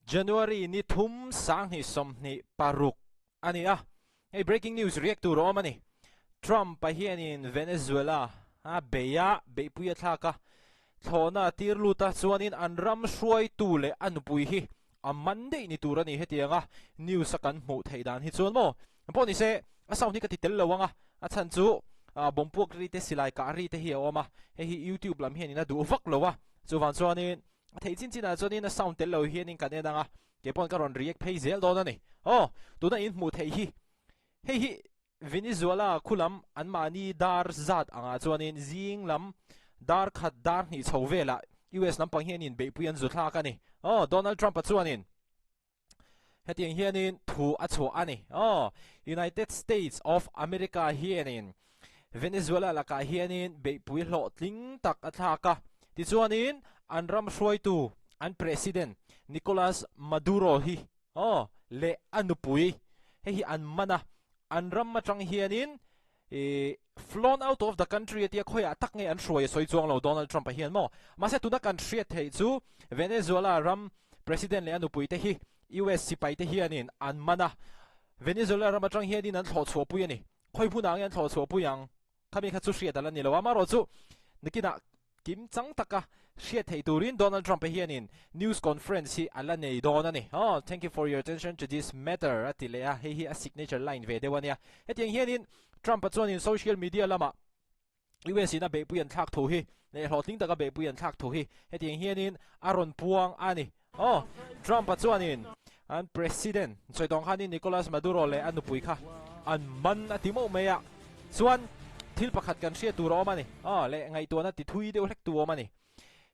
January ni thum sang ni som ni paruk ani hey breaking news react to romani Trump pahian in Venezuela beya be puya thaka thona tirluta chuanin anram hruai tu le anupui hi a Monday ni turani hetianga news sakan mu theidan hi chuan mo poni se asaw ni ka titel lawanga a chan chu bompuk ri te silai ka ri te hi awma he hi YouTube lam hian ina du vak lowa chuwan chuanin thei chin china chuanin a sound tel lo hian in kanedanga kepon karon react phei zel don ani tuna in mu thei hi Venezuela khulam anmani dar zat anga chuanin zing lam dar khat dar ni chhovela US lampang hian in be puyan zu thla ka ni Donald Trump chuanin hetiang hian in thu a chu ani United States of America hian in Venezuela laka hian in be pui hlo tling tak a thla ka ti chuanin anram hruai tu an president Nicolas Maduro hi le anupui hi an mana anram matang hianin flown out of the country atia khoya tak nge an hruai soi chuang lo Donald Trump hian mo ma se tuna kan hriat thei chu Venezuela ram president le anupui te hi US sipai te hianin an mana Venezuela ram atang hianin an thlo chho pui ani khoi phuna ngan thlo chho pui yang khami kha chu hriat ala ni lo ma ro chu nikina kim chang taka hriat thei turin Donald Trump hianin news conference hi ala nei don ani thank you for your attention to this matter atilea hi a signature line ve dewania hetiang hianin Trump chuanin social media lama US ina be puyan thak thu hi le hotling taka be puyan thak thu hi hetiang hianin aron puang ani Trump chuanin an president choidong khanin Nicolas Maduro le anupui kha an man atimo meya chuan thil pakhat kan hria tur awm ani le ngai tuana ti thui deuh hlek tu awm ani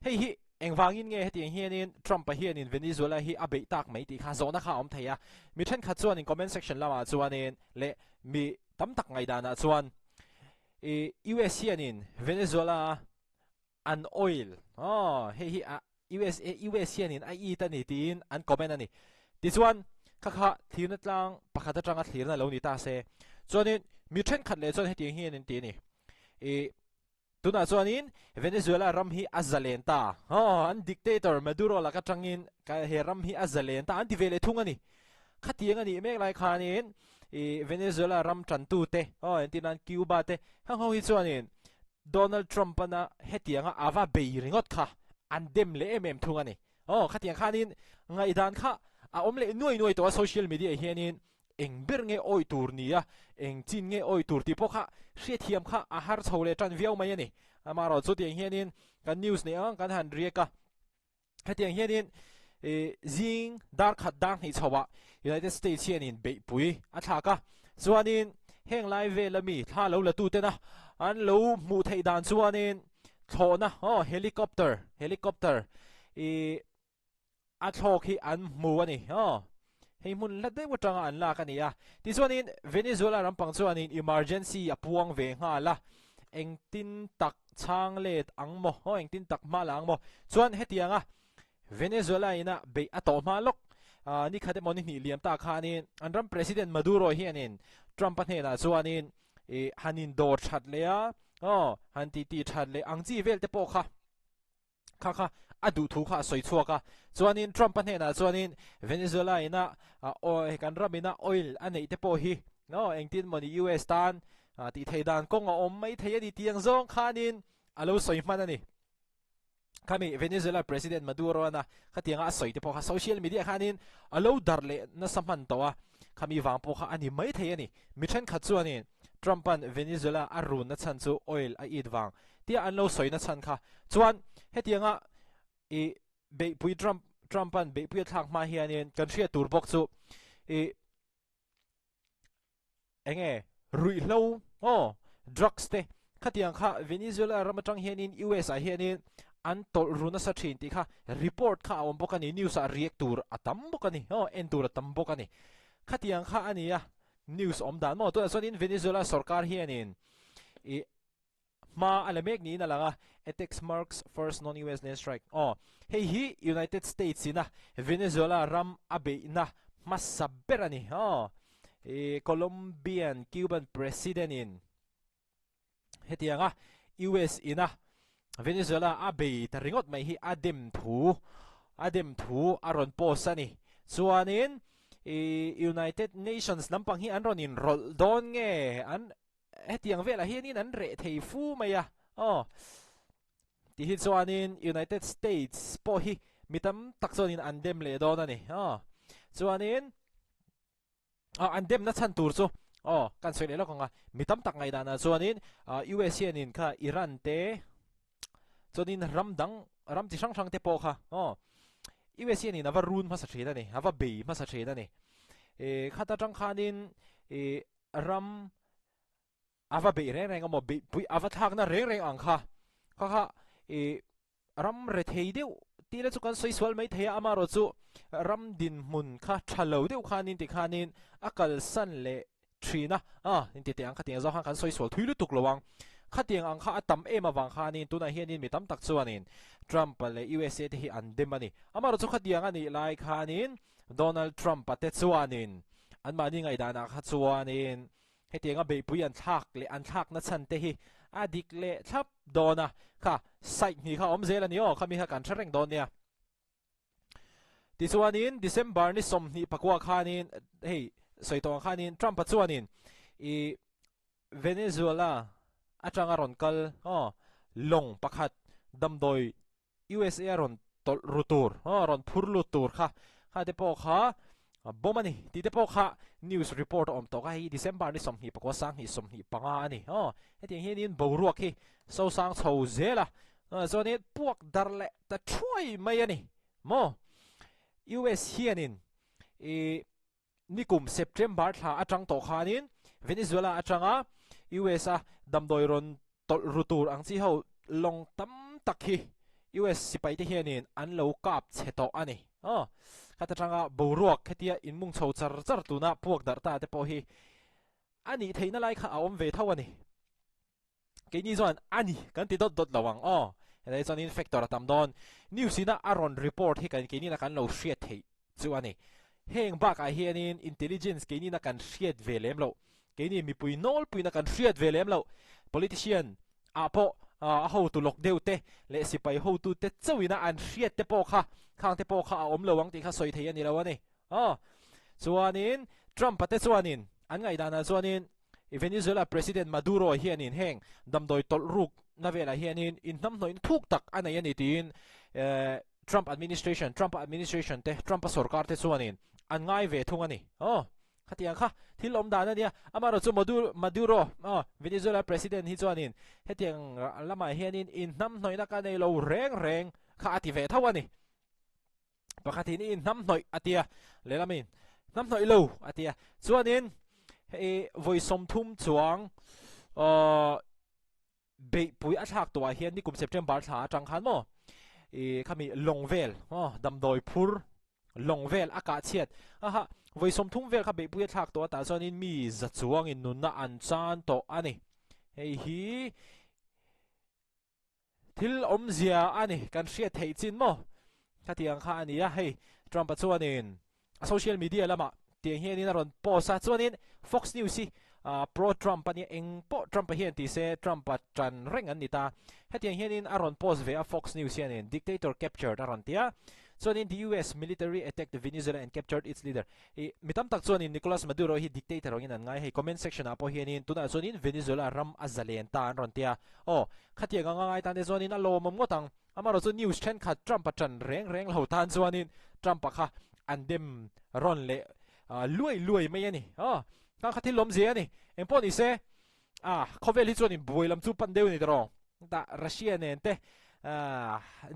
hi engwangin nge hetiang hianin Trump hianin Venezuela hi abei tak mai ti kha zona kha om theia mi then kha chuan in comment section lama chuanin le mi tam tak ngai dana chuan US hianin Venezuela an oil hi US hianin ai tani tin an comment ani ti chuan kha thirna tlang pakhata tanga thirna lo ni ta se chuanin mi then khat le chuan hetiang hianin ti ni tuna chuanin Venezuela ram hi azalenta an dictator Maduro la ka tangin ka he ram hi azalenta an ti vele thungani khatiang ani mek lai khanin Venezuela ram chantu te entinan Cuba te hang hi chuanin Donald Trump na hetianga ava beiringot kha an dem le thungani khatiang khanin ngai dan kha a omle nuai to social media hianin engber nge oi tur nia eng chin nge oi tur ti pokha hria thiam kha a har chhole tan viau mai ani amaro chu tiang hianin kan news ne kan han rieka hetiang hianin zing dar khat dang hi chawa United States hianin be pui a thaka chuanin heng lai ve lami thla lo la tu te na an lo mu thei dan chuanin thona helicopter a thok hi an mu ani hei mun la de watanga an la kania ti chuanin Venezuela rampang chuanin emergency apuang ve nga la engtin tak chang let angmo engtin tak ma lang mo chuan hetianga Venezuela ina be ato ma lok ni khate moni ni liam ta khanin anram president Maduro hianin Trump hena chuanin hanin dor that lea han ti that le angchi vel te po kha adu thu kha soi chuaka chuanin Trump hena chuanin Venezuela ina kan ramina oil anei te po hi engtin moni US tan ti theidan kong om mai thei ani tiang zong khanin alo soi man ani kami Venezuela president Maduro na khatianga soi te po kha social media khanin alo darle na saman towa kami wang po kha ani mai thei ani mi then kha chuanin Trump an Venezuela arun na chan chu oil a idwang tia anlo soi na chan kha chuan hetianga be pui Trump an be pui thak ma hianin kan hria tur bok chu enge rui hlo drugs te khatiang kha Venezuela ramatang hianin US a hianin an tol runa sa thin ti kha report kha om bokani news a react tur atam bokani entur atam bokani khatiang kha ania news om dan mo to sonin Venezuela sarkar hianin ma alamek ni na langa attacks marks first non-US land strike hi United States ina Venezuela ram abe na masaberani Colombian Cuban president in hetianga US ina Venezuela abe taringot mai hi adem thu aron posani chuanin United Nations lampang hi an ron in rol don nge an hetiang vela hianin an re thei fu maya ti hi chuanin United States po hi mitam tak chuanin an dem le don ani chuanin an dem na chan tur chu kan soi le lo kanga mitam tak ngai dana chuanin US hianin kha Iran te chuanin ram chi sang sang te po kha US hianin ava run ma sa thina ni ava be ma sa thina ni khata tang khanin ram ava be reng reng amo be pui ava thak na reng reng ang kha ram re thei deu ti le chu kan soi swal mai theya amaro chu ram din mun kha thalo deu khanin ti khanin akal san le thina in ti te ang khating zo kan soi swal thuilu tuk lowang khating ang kha atam em awang khanin tuna hianin mitam tak chuanin Trump le USA te hi an demani amaro chu khatiang ani lai khanin Donald Trump ate chuanin an mani ngai dana kha chuanin hetinga be pui an thak na chan te hi adik le thap dona kha sai ni kha omzel ani khami ha kan threng don nia ti chuanin December ni som ni pakwa khanin hei soitong khanin Trump chuanin Venezuela atanga ron kal long pakhat damdoi USA ron tol rutur ron phurlu tur kha te po kha bomani ti te po kha news report om to ka hi December ni som hi pakwa sang hi som hi panga ani hetiang hianin boruak hi so sang chho zela zoni puak darle ta throi mai ani mo US hianin nikum September tha atang to khanin Venezuela atanga US a damdoi ron tol rutur ang chi ho long tam takhi US sipai te hianin an lo kap cheto ani kata tanga boruak khetia inmung chho char tuna puak dar ta te po hi ani theina lai kha awm ve thawani keini zon ani kan ti dot lawang ele zon in factor tam don newsina aron report hi kan keini na kan lo hriat thei chu ani heng ba ka hianin intelligence keini na kan hriat velem lo keini mi pui nol pui na kan hriat velem lo politician apo ho tu lok deu te le sipai ho tu te chawina an hriat te po kha khang te po kha om lowang ti kha soi thei ani lawani chuanin Trump ate chuanin an ngai dana chuanin Venezuela President Maduro hianin heng damdoi tol ruk na vela hianin in nam noin thuk tak anai ani tin Trump administration te Trump sarkar te chuanin an ngai ve thung ani khatiang kha thilom dana nia amaro chu Maduro Venezuela President hi chuanin hetiang lama hianin in nam noina ka nei lo reng kha ati ve thawani pakhatin in nam noi atia lelamin nam noi lo atia chuanin voi som thum chuang be pui athak to hian ni kum September tha atang khan mo khami longvel damdoi phur longvel aka chiat voi som thum vel kha be pui athak to ta chuanin mi za chuang in nun na an chan to ani hei hi thil omzia ani kan hriat thei chin mo khatiang kha ania hei Trump chuanin social media lama tiang hianin aron posa chuanin Fox News hi pro Trump ani engpo Trump hian ti se Trump tran reng an nita hetiang hianin aron post ve a Fox News hianin dictator captured aron tia chuanin the US military attacked Venezuela and captured its leader mitam tak chuanin Nicolas Maduro hi dictator ongin an ngai hei comment section apo hianin tuna chuanin Venezuela ram azalen ta an ron tia khatiang anga ngai tan de chuanin alo mom ngotang amaro chu news chen khat Trump tran reng lo tan chuanin Trump kha andem ron le luai mai ani ka khathil lom je ani engpo ni se khovel hi chuanin boilam chu pan deu ni dro ta Russia nen te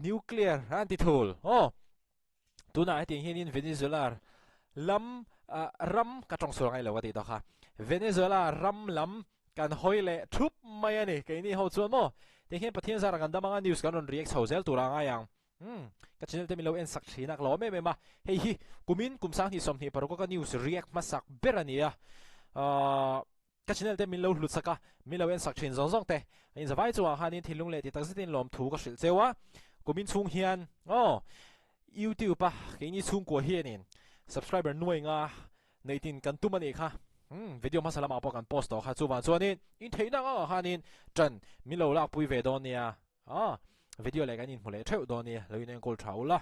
nuclear anti tool tuna ating hianin Venezuela lam ram ka tong sur ngai lo wati to kha Venezuela ram lam kan hoile thup mai ani ke ni ho chuan mo te hian pathian zara kan damanga news kan on react hozel tura nga yang ka channel te milo en sak thina lo me ma hei hi kumin kumsang hi som hi paroko ka news react masak berania ka channel te milo hlut saka milo en sak thin zong te in zawai chuwa hanin thilung le ti takzitin lom thu ka hril chewa kumin chung hian YouTube pa ke ni chung ko hianin subscriber nuai nga neitin kan tumani kha video masalama po kan post to kha chuwa chuanin in theina nga hanin tran milo lak pui ve don nia video le kan in mule theu don nia loin en kol thaula